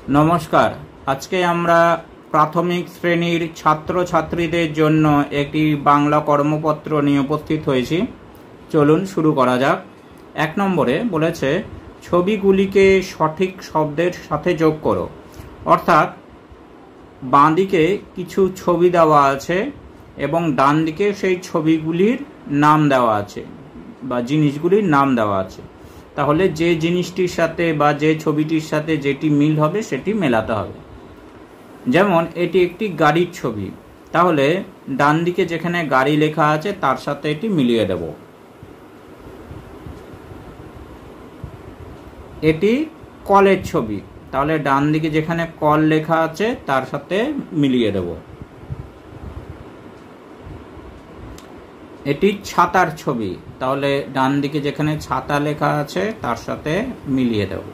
নমস্কার। আজকে আমরা প্রাথমিক শ্রেণীর ছাত্রছাত্রীদের জন্য একটি বাংলা কর্মপত্র নিয়ে উপস্থিত হয়েছি। চলুন শুরু করা যাক। 1 নম্বরে বলেছে ছবিগুলিকে সঠিক শব্দের সাথে যোগ করো। অর্থাৎ বাঁ দিকে কিছু ছবি দেওয়া আছে এবং ডান দিকে সেই ছবিগুলির নাম দেওয়া আছে বা জিনিসগুলির নাম দেওয়া আছে। তাহলে যে জিনিসটির সাথে বা যে ছবিটির সাথে যেটি মিল হবে সেটি মেলাতে হবে। যেমন এটি একটি গাড়ির ছবি, তাহলে ডান দিকে যেখানে গাড়ি লেখা আছে তার সাথে এটি মিলিয়ে দেব। এটি কলের ছবি, তাহলে ডান দিকে যেখানে কল লেখা আছে তার সাথে মিলিয়ে দেব। এটি ছাতার ছবি, তাহলে ডান দিকে যেখানে ছাতা লেখা আছে তার সাথে মিলিয়ে দেব।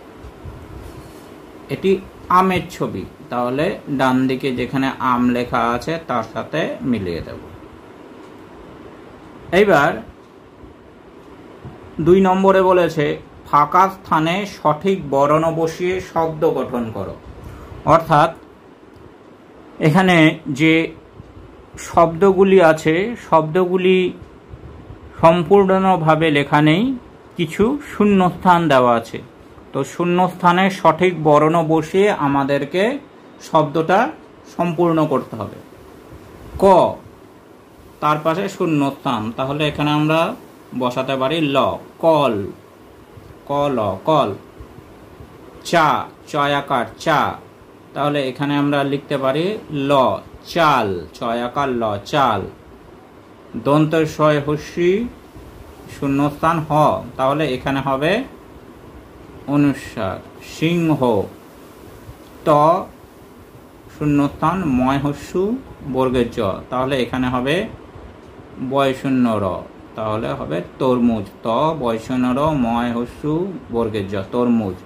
এটি আমের ছবি, তাহলে ডান দিকে যেখানে আম লেখা আছে তার সাথে মিলিয়ে দেব। এইবার 2 নম্বরে বলেছে ফাঁকা স্থানে সঠিক বর্ণ বসিয়ে শব্দ গঠন করো। অর্থাৎ এখানে যে শব্দগুলি আছে শব্দগুলি সম্পূর্ণভাবে লেখা নেই, কিছু শূন্যস্থান দেওয়া আছে। তো শূন্যস্থানে সঠিক বর্ণ বসিয়ে আমাদেরকে শব্দটা সম্পূর্ণ করতে হবে। ক, তার পাশে শূন্যস্থান, তাহলে এখানে আমরা বসাতে পারি ল, কল, কল, কল। চা, চয়াকার চা, তাহলে এখানে আমরা লিখতে পারি ল, চাল, চয়াকার ল, চাল। দন্তের শয় হস্যি শূন্যস্থান হ, তাহলে এখানে হবে অনুস্বার, সিংহ। ত শূন্যস্থান ময় হস্যু বর্গের জ, তাহলে এখানে হবে বয় শূন্য র, তাহলে হবে তরমুজ। ত বয় শূন্য র ময় হস্যু বর্গের জ, তরমুজ।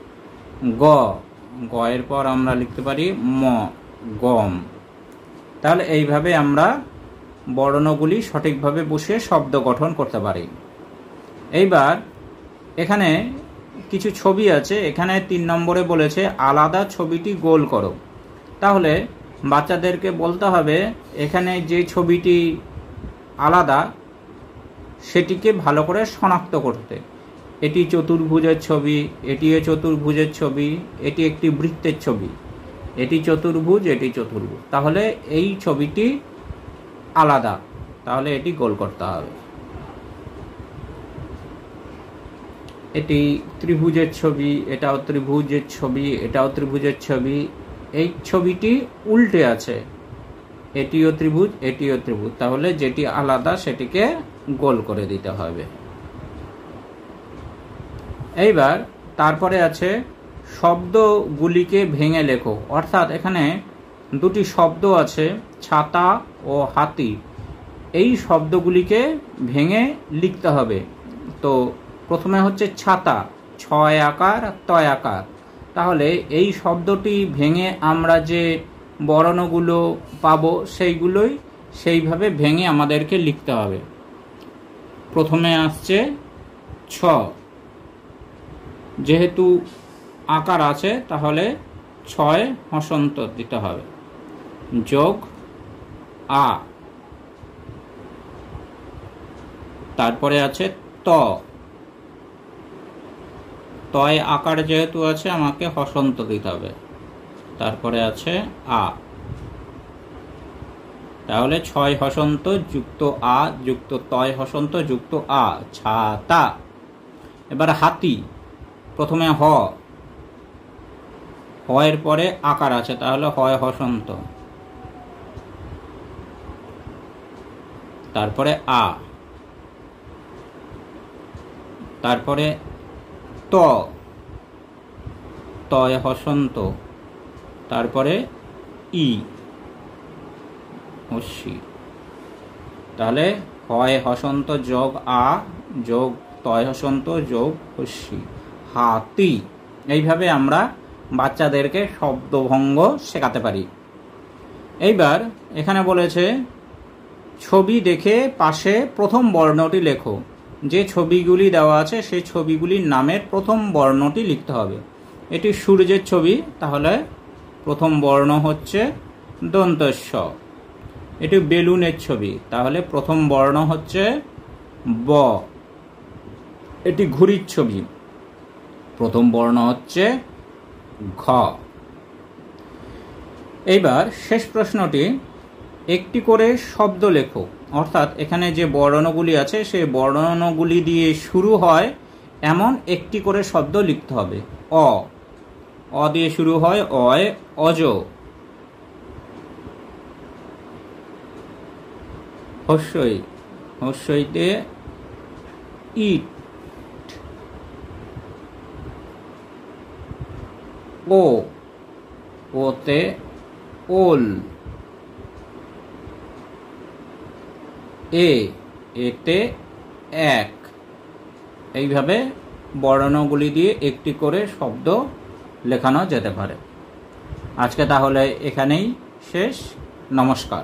গ, গয়ের পর আমরা লিখতে পারি ম, গম। তাহলে এইভাবে আমরা বর্ণগুলি সঠিকভাবে বসিয়ে শব্দ গঠন করতে পারি। এইবার এখানে কিছু ছবি আছে, এখানে 3 নম্বরে বলেছে আলাদা ছবিটি গোল করো। তাহলে বাচ্চাদেরকে বলতে হবে এখানে যে ছবিটি আলাদা সেটিকে ভালো করে শনাক্ত করতে। এটি চতুর্ভুজের ছবি, এটিও চতুর্ভুজের ছবি, এটি একটি বৃত্তের ছবি, এটি চতুর্ভুজ, এটি চতুর্ভুজ, তাহলে এই ছবিটি আলাদা, তাহলে এটি গোল করতে হবে। এটি ত্রিভুজের ছবি, এটাও ত্রিভুজের ছবি, এটাও ত্রিভুজের ছবি, এই ছবিটি উল্টে আছে, এটিও ত্রিভুজ, এটিও ত্রিভুজ, তাহলে যেটি আলাদা সেটিকে গোল করে দিতে হবে। এইবার তারপরে আছে শব্দগুলিকে ভেঙে লেখো। অর্থাৎ এখানে 2টি শব্দ আছে, ছাতা ও হাতি। এই শব্দগুলিকে ভেঙে লিখতে হবে। তো প্রথমে হচ্ছে ছাতা, ছয় আকার তয় আকার, তাহলে এই শব্দটি ভেঙে আমরা যে বর্ণগুলো পাবো সেইগুলোই সেইভাবে ভেঙে আমাদেরকে লিখতে হবে। প্রথমে আসছে ছ, যেহেতু আকার আছে তাহলে ছয় হসন্ত দিতে হবে, যোগ আ। তারপরে আছে ত, তয় আকার যেহেতু আছে আমাকে হসন্ত দিতে হবে। তারপরে আছে আ, তাহলে 6 হসন্ত যুক্ত আ যুক্ত তয় হসন্ত যুক্ত আ, ছাতা। এবার হাতি, প্রথমে হ, এর পরে আকার আছে তাহলে হয় হসন্ত, তারপরে আ, তারপরে ত, তয় হসন্ত, তারপরে ই হস্যি, তাহলে হয় হসন্ত যোগ আ যোগ তয় হসন্ত যোগ হস্যি, হাতি। এইভাবে আমরা বাচ্চাদেরকে শব্দভঙ্গ শেখাতে পারি। এইবার এখানে বলেছে ছবি দেখে পাশে প্রথম বর্ণটি লেখো। যে ছবিগুলি দেওয়া আছে সেই ছবিগুলির নামের প্রথম বর্ণটি লিখতে হবে। এটি সূর্যের ছবি, তাহলে প্রথম বর্ণ হচ্ছে দন্ত স। এটি বেলুনের ছবি, তাহলে প্রথম বর্ণ হচ্ছে ব। এটি ঘুড়ির ছবি, প্রথম বর্ণ হচ্ছে ঘ। এইবার শেষ প্রশ্নটি, একটি করে শব্দ লেখো। অর্থাৎ এখানে যে বর্ণগুলি আছে সেই বর্ণগুলি দিয়ে শুরু হয় এমন একটি করে শব্দ লিখতে হবে। অ দিয়ে শুরু হয়, অয় অজ। হস্যই, হস্যইতে ইট। ওতে ওল। এতে এক। এইভাবে বর্ণগুলি দিয়ে একটি করে শব্দ লেখানো যেতে পারে। আজকে তাহলে এখানেই শেষ। নমস্কার।